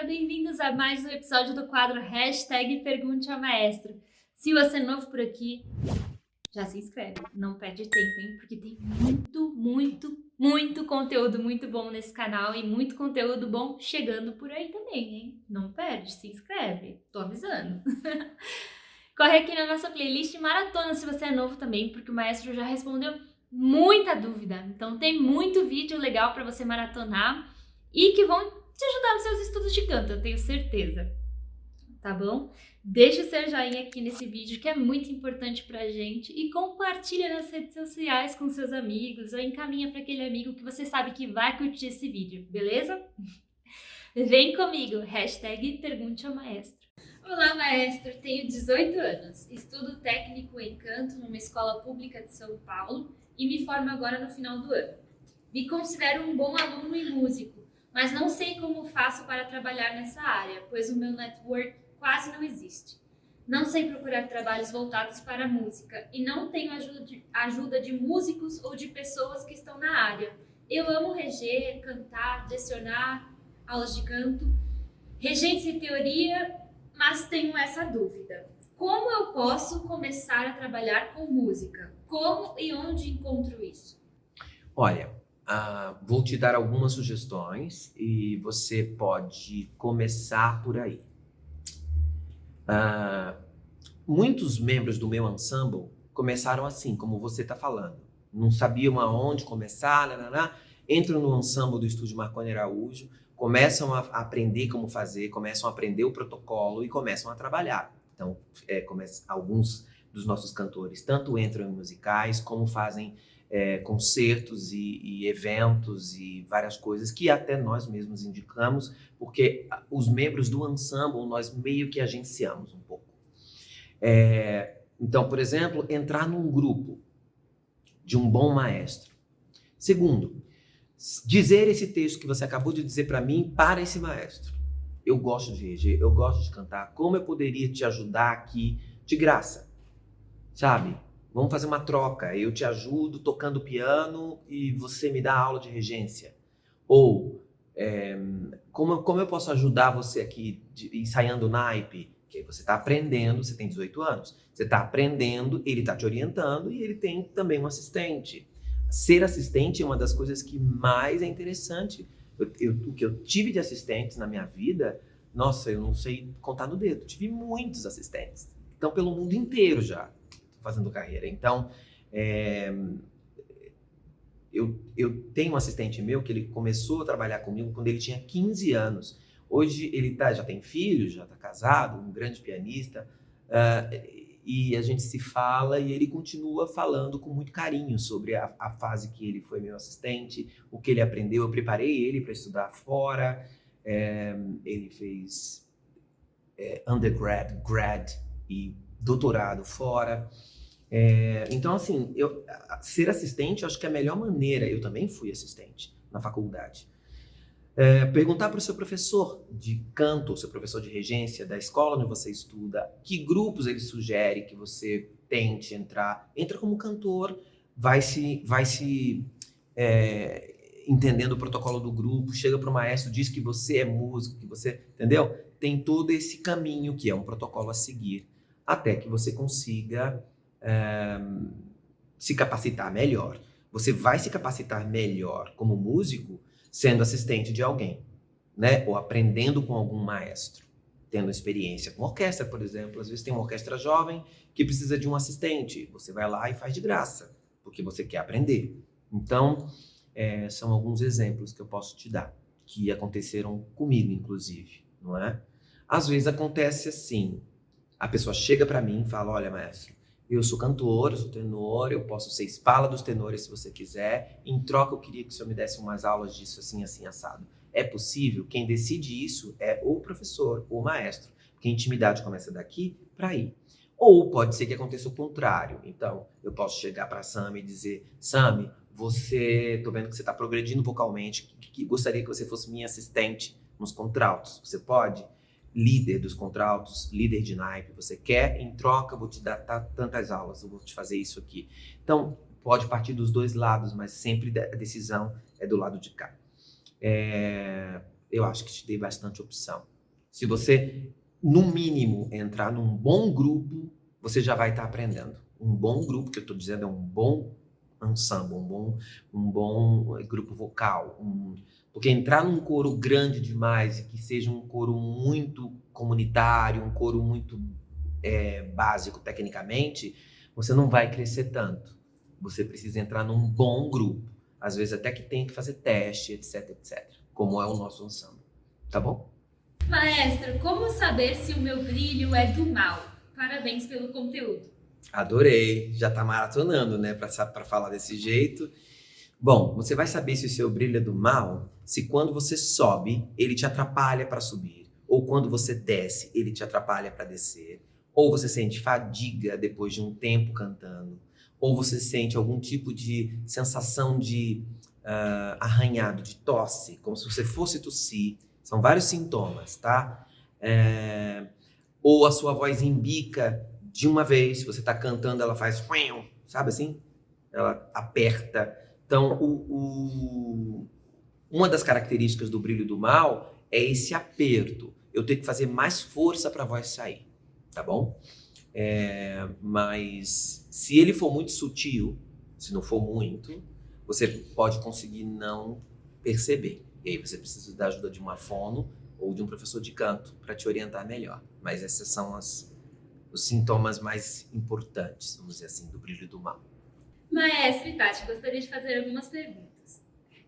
galera, bem-vindos a mais um episódio do quadro Hashtag Pergunte ao Maestro. Se você é novo por aqui, já se inscreve, não perde tempo, hein? Porque tem muito conteúdo muito bom nesse canal e muito conteúdo bom chegando por aí também, hein? Não perde, se inscreve, tô avisando. Corre aqui na nossa playlist Maratona se você é novo também, porque o Maestro já respondeu muita dúvida. Então tem muito vídeo legal para você maratonar e que vão te ajudar nos seus estudos de canto, eu tenho certeza. Tá bom? Deixa o seu joinha aqui nesse vídeo que é muito importante pra gente e compartilha nas redes sociais com seus amigos ou encaminha para aquele amigo que você sabe que vai curtir esse vídeo, beleza? Vem comigo, hashtag Pergunte ao Maestro. Olá, maestro, tenho 18 anos, estudo técnico em canto numa escola pública de São Paulo e me formo agora no final do ano. Me considero um bom aluno e músico, mas não sei como faço para trabalhar nessa área, pois o meu network quase não existe. Não sei procurar trabalhos voltados para a música e não tenho ajuda de músicos ou de pessoas que estão na área. Eu amo reger, cantar, lecionar aulas de canto, regentes e teoria, mas tenho essa dúvida. Como eu posso começar a trabalhar com música? Como e onde encontro isso? Olha, vou te dar algumas sugestões e você pode começar por aí. Muitos membros do meu ensemble começaram assim, como você está falando. Não sabiam aonde começar, entram no ensemble do Estúdio Marconi Araújo, começam a aprender como fazer, começam a aprender o protocolo e começam a trabalhar. Então, alguns dos nossos cantores tanto entram em musicais como fazem concertos e eventos e várias coisas que até nós mesmos indicamos, porque os membros do ensemble nós meio que agenciamos um pouco. Então, por exemplo, entrar num grupo de um bom maestro. Segundo, dizer esse texto que você acabou de dizer para mim para esse maestro. Eu gosto de reger, eu gosto de cantar, como eu poderia te ajudar aqui de graça, sabe? Vamos fazer uma troca, eu te ajudo tocando piano e você me dá aula de regência. Ou, como eu posso ajudar você aqui ensaiando naipe? Que você está aprendendo, você tem 18 anos, você está aprendendo, ele está te orientando e ele tem também um assistente. Ser assistente é uma das coisas que mais é interessante. O que eu tive de assistentes na minha vida, nossa, eu não sei contar no dedo, tive muitos assistentes. Então, pelo mundo inteiro já, fazendo carreira. Então, eu tenho um assistente meu que ele começou a trabalhar comigo quando ele tinha 15 anos. Hoje ele já tem filho, já está casado, um grande pianista, e a gente se fala e ele continua falando com muito carinho sobre a fase que ele foi meu assistente, o que ele aprendeu. Eu preparei ele para estudar fora, ele fez undergrad, grad e doutorado fora. Então, assim, ser assistente, eu acho que é a melhor maneira. Eu também fui assistente na faculdade. Perguntar para o seu professor de canto, seu professor de regência da escola onde você estuda, que grupos ele sugere que você tente entrar. Entra como cantor, vai se entendendo o protocolo do grupo, chega para o maestro, diz que você é músico, que você, entendeu? Tem todo esse caminho que é um protocolo a seguir, até que você consiga se capacitar melhor. Você vai se capacitar melhor como músico sendo assistente de alguém, né? Ou aprendendo com algum maestro, tendo experiência com orquestra, por exemplo. Às vezes tem uma orquestra jovem que precisa de um assistente. Você vai lá e faz de graça, porque você quer aprender. Então, são alguns exemplos que eu posso te dar, que aconteceram comigo, inclusive, não é? Às vezes acontece assim, a pessoa chega para mim e fala, olha, maestro, eu sou cantor, eu sou tenor, eu posso ser espala dos tenores se você quiser. Em troca, eu queria que o senhor me desse umas aulas disso assim, assim, assado. É possível? Quem decide isso é o professor, o maestro. Porque a intimidade começa daqui para aí. Ou pode ser que aconteça o contrário. Então, eu posso chegar para a Sami e dizer, Sami, tô vendo que você está progredindo vocalmente, que gostaria que você fosse minha assistente nos contraltos. Você pode? Líder dos contraltos, líder de naipe, você quer? Em troca, eu vou te dar tantas aulas, eu vou te fazer isso aqui. Então, pode partir dos dois lados, mas sempre a decisão é do lado de cá. Eu acho que te dei bastante opção. Se você, no mínimo, entrar num bom grupo, você já vai estar aprendendo. Um bom grupo, que eu estou dizendo, é um bom ensemble, um bom grupo vocal. Porque entrar num coro grande demais e que seja um coro muito comunitário, um coro muito básico tecnicamente, você não vai crescer tanto. Você precisa entrar num bom grupo. Às vezes até que tem que fazer teste, etc, etc. Como é o nosso ensemble. Tá bom? Maestro, como saber se o meu brilho é do mal? Parabéns pelo conteúdo. Adorei. Já tá maratonando, né? Pra falar desse jeito. Bom, você vai saber se o seu brilho é do mal se quando você sobe, ele te atrapalha para subir. Ou quando você desce, ele te atrapalha para descer. Ou você sente fadiga depois de um tempo cantando. Ou você sente algum tipo de sensação de arranhado, de tosse, como se você fosse tossir. São vários sintomas, tá? Ou a sua voz embica de uma vez. Se você está cantando, ela faz... Sabe assim? Ela aperta. Então, uma das características do brilho do mal é esse aperto. Eu tenho que fazer mais força para a voz sair, tá bom? Mas se ele for muito sutil, se não for muito, você pode conseguir não perceber. E aí você precisa da ajuda de uma fono ou de um professor de canto para te orientar melhor. Mas esses são os sintomas mais importantes, vamos dizer assim, do brilho do mal. Maestro e Tati, gostaria de fazer algumas perguntas.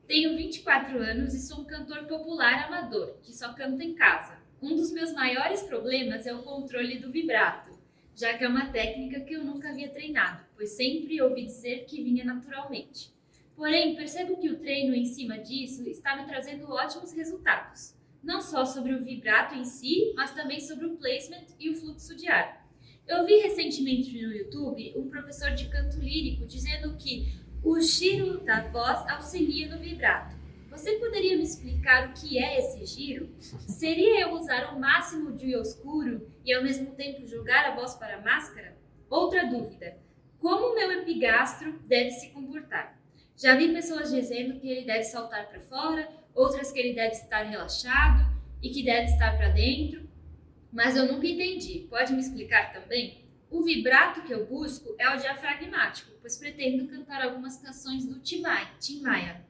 Tenho 24 anos e sou um cantor popular amador, que só canta em casa. Um dos meus maiores problemas é o controle do vibrato, já que é uma técnica que eu nunca havia treinado, pois sempre ouvi dizer que vinha naturalmente. Porém, percebo que o treino em cima disso está me trazendo ótimos resultados, não só sobre o vibrato em si, mas também sobre o placement e o fluxo de ar. Eu vi recentemente no YouTube um professor de canto lírico dizendo que o giro da voz auxilia no vibrato. Você poderia me explicar o que é esse giro? Seria eu usar o máximo de oscuro e ao mesmo tempo jogar a voz para a máscara? Outra dúvida: como o meu epigastro deve se comportar? Já vi pessoas dizendo que ele deve saltar para fora, outras que ele deve estar relaxado e que deve estar para dentro, mas eu nunca entendi. Pode me explicar também? O vibrato que eu busco é o diafragmático, pois pretendo cantar algumas canções do Tim Maia.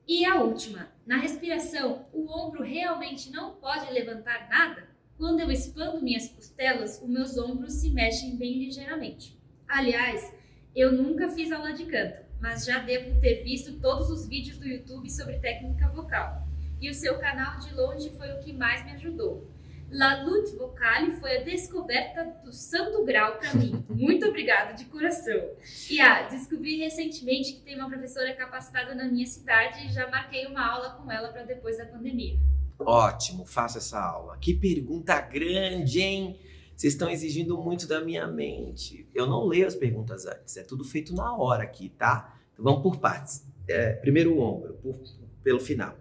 E a última, na respiração, o ombro realmente não pode levantar nada? Quando eu expando minhas costelas, os meus ombros se mexem bem ligeiramente. Aliás, eu nunca fiz aula de canto, mas já devo ter visto todos os vídeos do YouTube sobre técnica vocal. E o seu canal de longe foi o que mais me ajudou. La Lutte Vocale foi a descoberta do santo grau para mim. Muito obrigada, de coração. E descobri recentemente que tem uma professora capacitada na minha cidade e já marquei uma aula com ela para depois da pandemia. Ótimo, faça essa aula. Que pergunta grande, hein? Vocês estão exigindo muito da minha mente. Eu não leio as perguntas antes, é tudo feito na hora aqui, tá? Então vamos por partes. Primeiro o ombro, pelo final.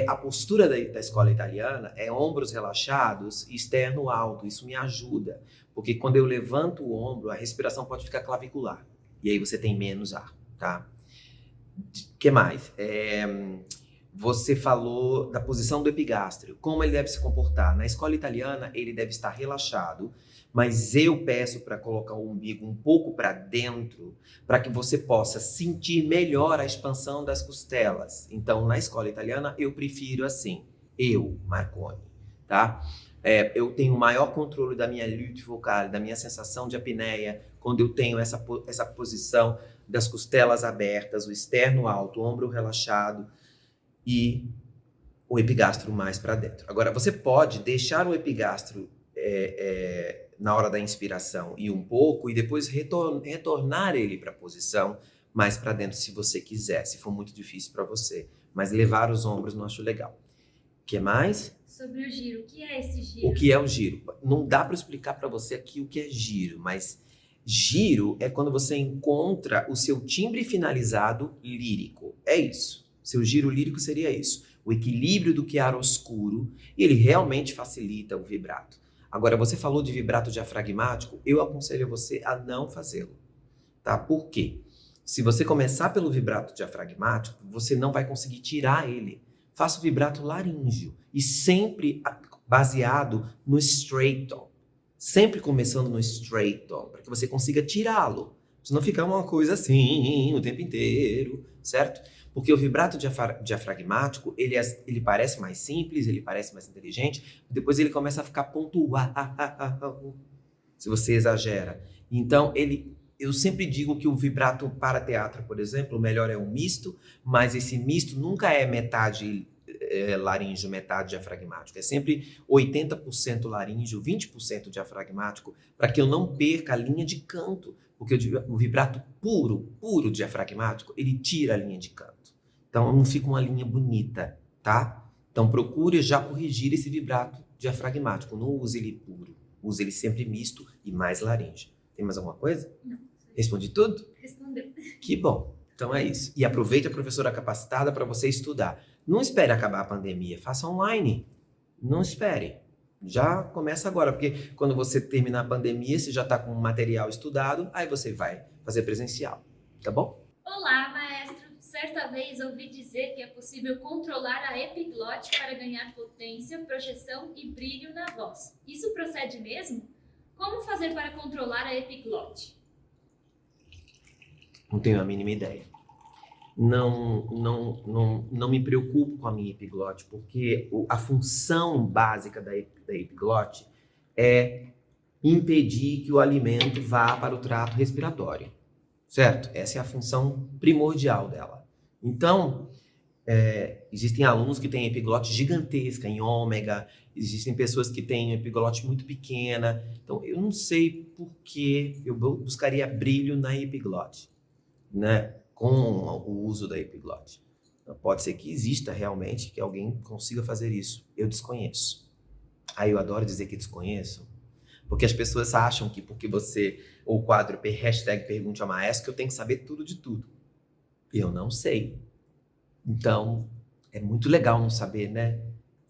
A postura da escola italiana é ombros relaxados e externo alto. Isso me ajuda, porque quando eu levanto o ombro, a respiração pode ficar clavicular. E aí você tem menos ar, tá? O que mais? Você falou da posição do epigástrio, como ele deve se comportar. Na escola italiana, ele deve estar relaxado, mas eu peço para colocar o umbigo um pouco para dentro, para que você possa sentir melhor a expansão das costelas. Então, na escola italiana, eu prefiro assim, Marconi, tá? Eu tenho maior controle da minha lutte vocale, da minha sensação de apneia, quando eu tenho essa posição das costelas abertas, o externo alto, o ombro relaxado e o epigastro mais para dentro. Agora, você pode deixar o epigastro na hora da inspiração e um pouco, e depois retornar ele para a posição mais para dentro, se você quiser, se for muito difícil para você. Mas levar os ombros não acho legal. O que mais? Sobre o giro, o que é esse giro? O que é o giro? Não dá para explicar para você aqui o que é giro, mas giro é quando você encontra o seu timbre finalizado lírico. É isso. Seu giro lírico seria isso. O equilíbrio do chiaroscuro, e ele realmente facilita o vibrato. Agora, você falou de vibrato diafragmático, eu aconselho você a não fazê-lo, tá? Por quê? Se você começar pelo vibrato diafragmático, você não vai conseguir tirar ele. Faça o vibrato laríngeo e sempre baseado no straight tone. Sempre começando no straight tone, para que você consiga tirá-lo. Senão fica uma coisa assim o tempo inteiro, certo? Porque o vibrato diafragmático, ele parece mais simples, ele parece mais inteligente, depois ele começa a ficar pontual, se você exagera. Então, eu sempre digo que o vibrato para teatro, por exemplo, o melhor é o misto, mas esse misto nunca é metade laríngeo, metade diafragmático. É sempre 80% laríngeo, 20% diafragmático, para que eu não perca a linha de canto. Porque o vibrato puro diafragmático, ele tira a linha de canto. Então, não fica uma linha bonita, tá? Então, procure já corrigir esse vibrato diafragmático. Não use ele puro. Use ele sempre misto e mais laríngeo. Tem mais alguma coisa? Não. Respondi tudo? Respondeu. Que bom. Então é isso. E aproveite a professora capacitada para você estudar. Não espere acabar a pandemia. Faça online. Não espere. Já começa agora, porque quando você terminar a pandemia, você já está com o material estudado, aí você vai fazer presencial. Tá bom? Olá, maestro. Certa vez ouvi dizer que é possível controlar a epiglote para ganhar potência, projeção e brilho na voz. Isso procede mesmo? Como fazer para controlar a epiglote? Não tenho a mínima ideia. Não me preocupo com a minha epiglote, porque a função básica da epiglote é impedir que o alimento vá para o trato respiratório, certo? Essa é a função primordial dela. Então, existem alunos que têm epiglote gigantesca, em ômega, existem pessoas que têm epiglote muito pequena. Então, eu não sei por que eu buscaria brilho na epiglote, né? Com o uso da epiglote. Pode ser que exista realmente, que alguém consiga fazer isso. Eu desconheço. Aí eu adoro dizer que desconheço, porque as pessoas acham que porque você, ou o quadro #pergunte ao maestro, que eu tenho que saber tudo de tudo. Eu não sei. Então, é muito legal não saber, né?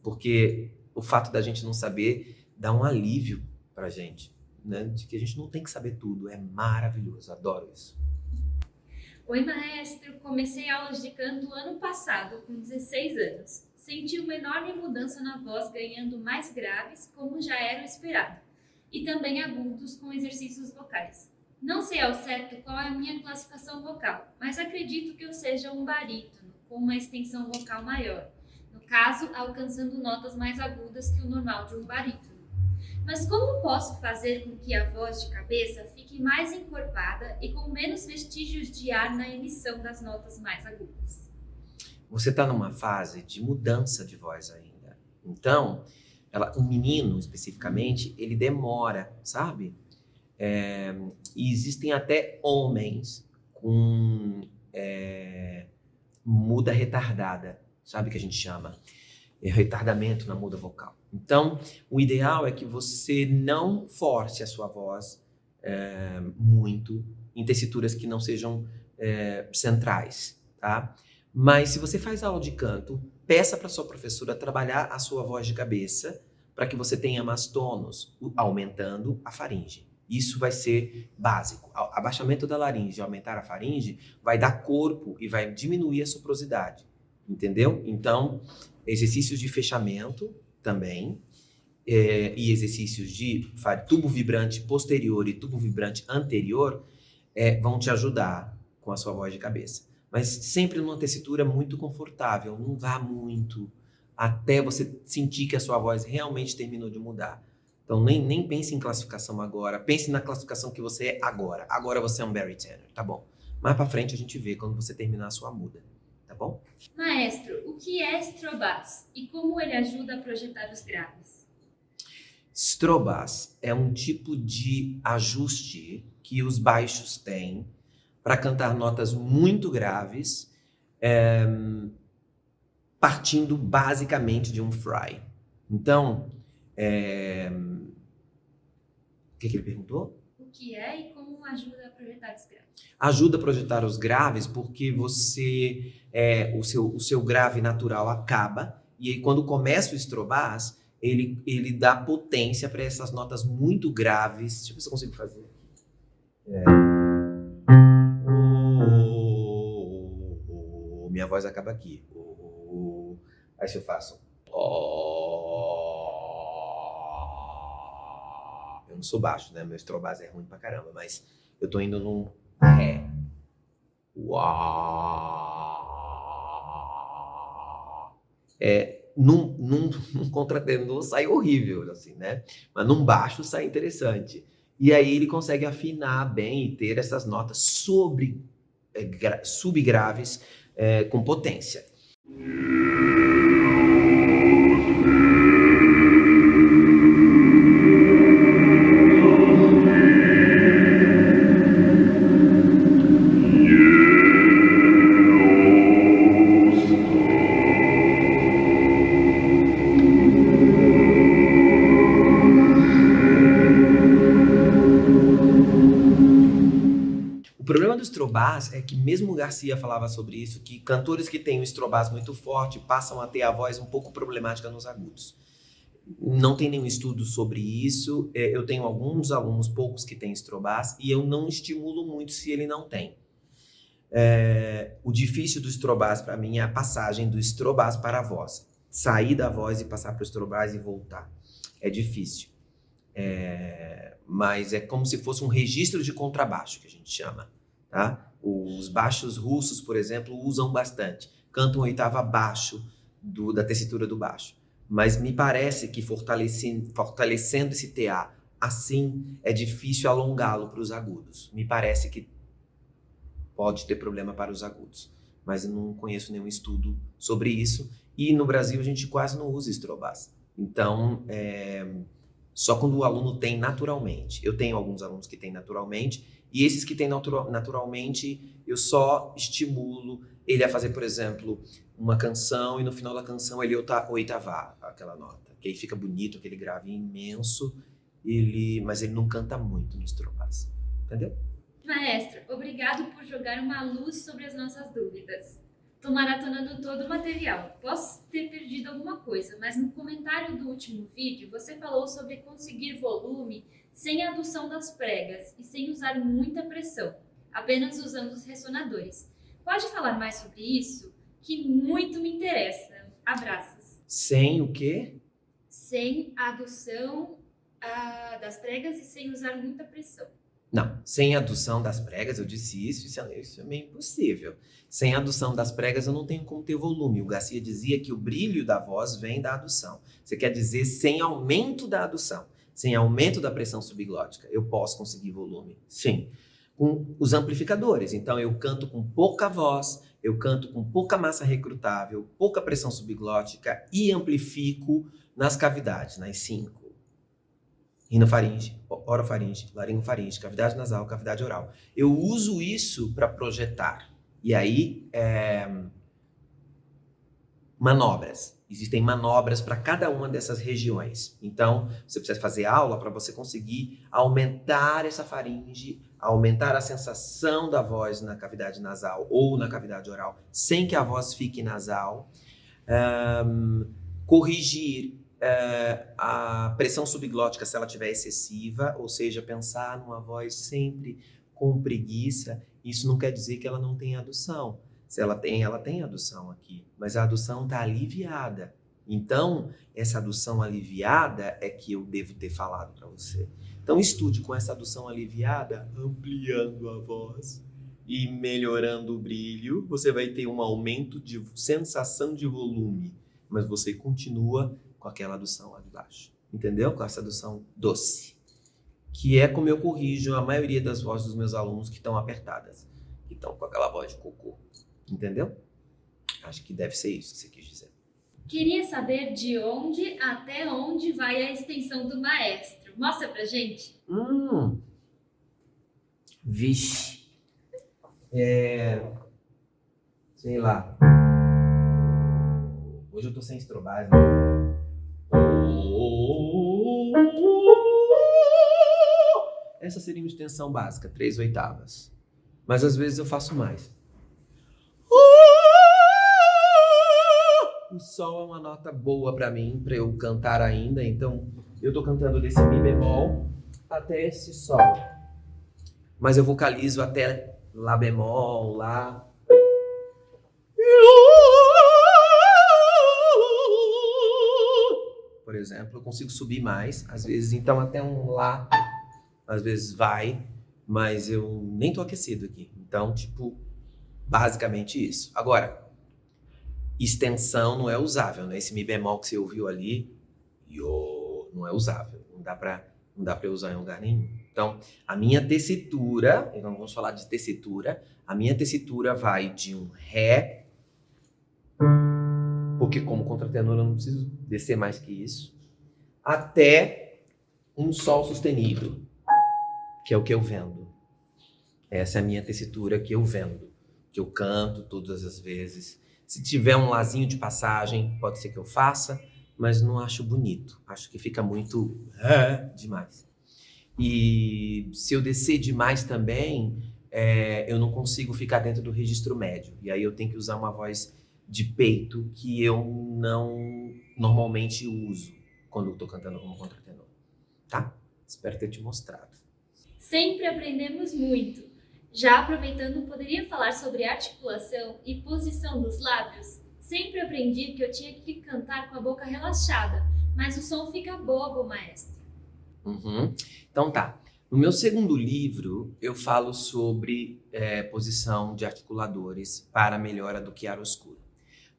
Porque o fato da gente não saber dá um alívio pra gente, né? De que a gente não tem que saber tudo. É maravilhoso, adoro isso. Oi, maestro. Comecei aulas de canto ano passado, com 16 anos. Senti uma enorme mudança na voz, ganhando mais graves, como já era o esperado, e também agudos com exercícios vocais. Não sei ao certo qual é a minha classificação vocal, mas acredito que eu seja um barítono, com uma extensão vocal maior, no caso, alcançando notas mais agudas que o normal de um barítono. Mas como posso fazer com que a voz de cabeça fique mais encorpada e com menos vestígios de ar na emissão das notas mais agudas? Você está numa fase de mudança de voz ainda. Então, o menino, especificamente, ele demora, sabe? E existem até homens com muda retardada, sabe, que a gente chama? Retardamento na muda vocal. Então, o ideal é que você não force a sua voz muito em tessituras que não sejam centrais, tá? Mas se você faz aula de canto, peça para sua professora trabalhar a sua voz de cabeça para que você tenha mais tônus, aumentando a faringe. Isso vai ser básico. O abaixamento da laringe e aumentar a faringe vai dar corpo e vai diminuir a soprosidade, entendeu? Então, exercícios de fechamento também, e exercícios de tubo vibrante posterior e tubo vibrante anterior vão te ajudar com a sua voz de cabeça. Mas sempre numa tessitura muito confortável, não vá muito até você sentir que a sua voz realmente terminou de mudar. Então nem pense em classificação agora, pense na classificação que você é agora. Agora você é um baritone, tá bom? Mais pra frente a gente vê quando você terminar a sua muda, tá bom? Maestro, o que é Strobass e como ele ajuda a projetar os graves? Strobass é um tipo de ajuste que os baixos têm para cantar notas muito graves, partindo basicamente de um fry. Então, o que ele perguntou? O que é e como ajuda a projetar os graves? Ajuda a projetar os graves porque você, o seu grave natural acaba, e aí quando começa o Strobass, ele dá potência para essas notas muito graves. Deixa eu ver se eu consigo fazer. Minha voz acaba aqui. Aí se eu faço. não sou baixo, né? Meu Estrobás é ruim pra caramba, mas eu tô indo num Ré. Uau! Num contratenor sai horrível, assim, né? Mas num baixo sai interessante. E aí ele consegue afinar bem e ter essas notas subgraves com potência. O problema do Estrobás é que mesmo o Garcia falava sobre isso, que cantores que têm um Estrobás muito forte passam a ter a voz um pouco problemática nos agudos. Não tem nenhum estudo sobre isso. Eu tenho alguns alunos, poucos, que têm Estrobás, e eu não estimulo muito se ele não tem. O difícil do Estrobás para mim é a passagem do Estrobás para a voz. Sair da voz e passar para o Estrobás e voltar. É difícil. Mas é como se fosse um registro de contrabaixo, que a gente chama. Tá? Os baixos russos, por exemplo, usam bastante. Cantam oitava abaixo da tessitura do baixo. Mas me parece que fortalecendo esse TA assim, é difícil alongá-lo para os agudos. Me parece que pode ter problema para os agudos. Mas eu não conheço nenhum estudo sobre isso. E no Brasil a gente quase não usa Estrobás. Então, só quando o aluno tem naturalmente. Eu tenho alguns alunos que têm naturalmente, e esses que têm naturalmente, eu só estimulo ele a fazer, por exemplo, uma canção, e no final da canção ele oitavar aquela nota. Que aí fica bonito, aquele grave imenso, mas ele não canta muito no Estrobás. Entendeu? Maestro, obrigado por jogar uma luz sobre as nossas dúvidas. Tô maratonando todo o material. Posso ter perdido alguma coisa, mas no comentário do último vídeo você falou sobre conseguir volume sem adução das pregas e sem usar muita pressão, apenas usando os ressonadores. Pode falar mais sobre isso? Que muito me interessa. Abraços. Sem o quê? Sem adução das pregas e sem usar muita pressão. Não, sem adução das pregas, eu disse isso é meio impossível. Sem adução das pregas eu não tenho como ter volume. O Garcia dizia que o brilho da voz vem da adução. Você quer dizer sem aumento da adução, sem aumento da pressão subglótica, eu posso conseguir volume? Sim, com os amplificadores. Então eu canto com pouca voz, eu canto com pouca massa recrutável, pouca pressão subglótica e amplifico nas cavidades, nas 5. Rinofaringe, orofaringe, laringofaringe, cavidade nasal, cavidade oral. Eu uso isso para projetar. E aí, manobras. Existem manobras para cada uma dessas regiões. Então, você precisa fazer aula para você conseguir aumentar essa faringe, aumentar a sensação da voz na cavidade nasal ou na cavidade oral, sem que a voz fique nasal. Corrigir a pressão subglótica se ela estiver excessiva, ou seja, pensar numa voz sempre com preguiça. Isso não quer dizer que ela não tem adução. Se ela tem adução aqui, mas a adução está aliviada. Então, essa adução aliviada é que eu devo ter falado para você. Então, estude com essa adução aliviada, ampliando a voz e melhorando o brilho. Você vai ter um aumento de sensação de volume, mas você continua com aquela adução lá de baixo, entendeu? Com essa adução doce, que é como eu corrijo a maioria das vozes dos meus alunos que estão apertadas, que estão com aquela voz de cocô, entendeu? Acho que deve ser isso que você quis dizer. Queria saber de onde até onde vai a extensão do maestro. Mostra pra gente. Vixe. Sei lá. Hoje eu tô sem Estrobás, né? Essa seria uma extensão básica, 3/8. Mas às vezes eu faço mais. O sol é uma nota boa para mim, para eu cantar ainda. Então eu tô cantando desse mi bemol até esse sol. Mas eu vocalizo até lá bemol, lá. Por exemplo, eu consigo subir mais, às vezes, então até um lá às vezes vai, mas eu nem tô aquecido aqui. Então, tipo, basicamente isso. Agora, extensão não é usável, né? Esse mi bemol que você ouviu ali, não é usável. Não dá pra usar em lugar nenhum. Então, a minha tessitura, então vamos falar de tessitura, a minha tessitura vai de um ré, porque como contratenor eu não preciso descer mais que isso, até um sol sustenido, que é o que eu vendo. Essa é a minha tessitura que eu vendo, que eu canto todas as vezes. Se tiver um lazinho de passagem, pode ser que eu faça, mas não acho bonito. Acho que fica muito demais. E se eu descer demais também, eu não consigo ficar dentro do registro médio. E aí eu tenho que usar uma voz de peito que eu não normalmente uso quando eu tô cantando como contratenor. Tá? Espero ter te mostrado. Sempre aprendemos muito. Já aproveitando, poderia falar sobre articulação e posição dos lábios? Sempre aprendi que eu tinha que cantar com a boca relaxada, mas o som fica bobo, maestro. Então tá. No meu segundo livro, eu falo sobre posição de articuladores para a melhora do chiaroscuro.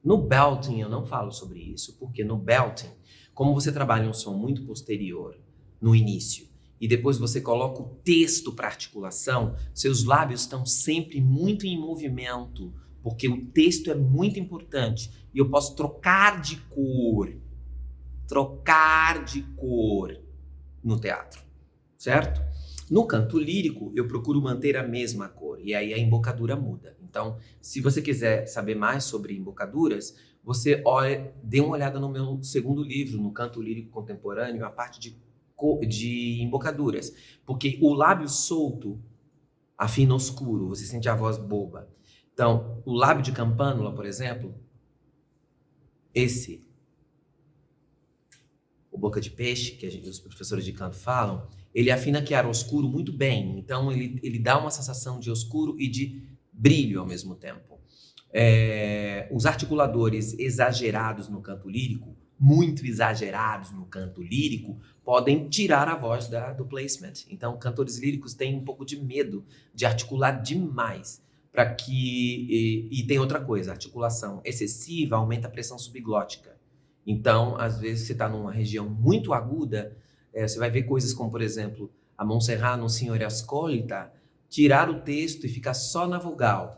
No belting, eu não falo sobre isso, porque no belting, como você trabalha um som muito posterior no início, e depois você coloca o texto para articulação, seus lábios estão sempre muito em movimento, porque o texto é muito importante. E eu posso trocar de cor no teatro, certo? No canto lírico, eu procuro manter a mesma cor, e aí a embocadura muda. Então, se você quiser saber mais sobre embocaduras, você dê uma olhada no meu segundo livro, no Canto Lírico Contemporâneo, a parte de embocaduras. Porque o lábio solto afina oscuro, você sente a voz boba. Então, o lábio de campânula, por exemplo, o boca de peixe, que os professores de canto falam, ele afina chiaroscuro muito bem. Então, ele dá uma sensação de oscuro e de brilho ao mesmo tempo. Os articuladores exagerados no canto lírico, muito exagerados no canto lírico, podem tirar a voz do placement. Então, cantores líricos têm um pouco de medo de articular demais. E tem outra coisa, a articulação excessiva aumenta a pressão subglótica. Então, às vezes, você está numa região muito aguda, você vai ver coisas como, por exemplo, a Montserrat no Signore Ascolta, tirar o texto e ficar só na vogal.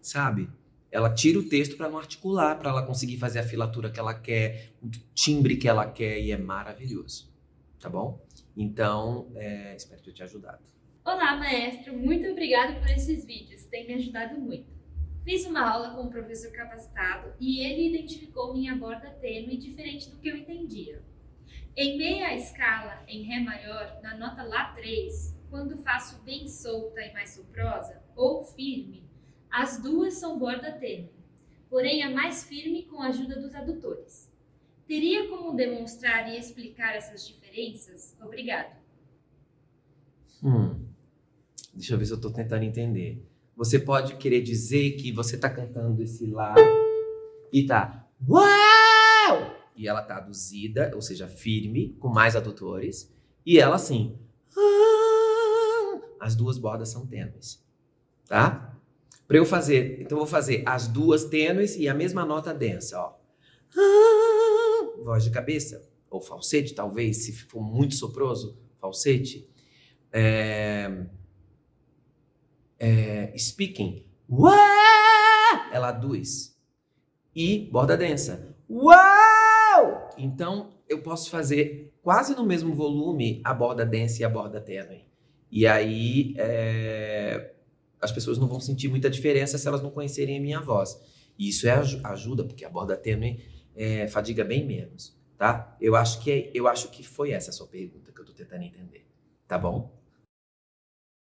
Sabe? Ela tira o texto para não articular, para ela conseguir fazer a filatura que ela quer, o timbre que ela quer, e é maravilhoso, tá bom? Então, espero ter te ajudado. Olá, maestro! Muito obrigado por esses vídeos, tem me ajudado muito. Fiz uma aula com um professor capacitado e ele identificou minha borda tênue diferente do que eu entendia. Em meia escala, em Ré maior, na nota Lá3, quando faço bem solta e mais soprosa, ou firme, as duas são borda tênue, porém a mais firme com a ajuda dos adutores. Teria como demonstrar e explicar essas diferenças? Obrigado. Deixa eu ver se eu estou tentando entender. Você pode querer dizer que você está cantando esse Lá e tá uau! E ela tá aduzida, ou seja, firme, com mais adutores, e ela assim. As duas bordas são tênues, tá? Para eu fazer, então eu vou fazer as duas tênues e a mesma nota densa, ó. Voz de cabeça, ou falsete, talvez, se for muito soproso, falsete. Speaking, uau! Ela aduz. E borda densa, uau! Então, eu posso fazer quase no mesmo volume a borda densa e a borda tênue. E aí, as pessoas não vão sentir muita diferença se elas não conhecerem a minha voz. E isso ajuda, porque a borda tênue fadiga bem menos, tá? Eu acho que foi essa a sua pergunta que eu tô tentando entender, tá bom?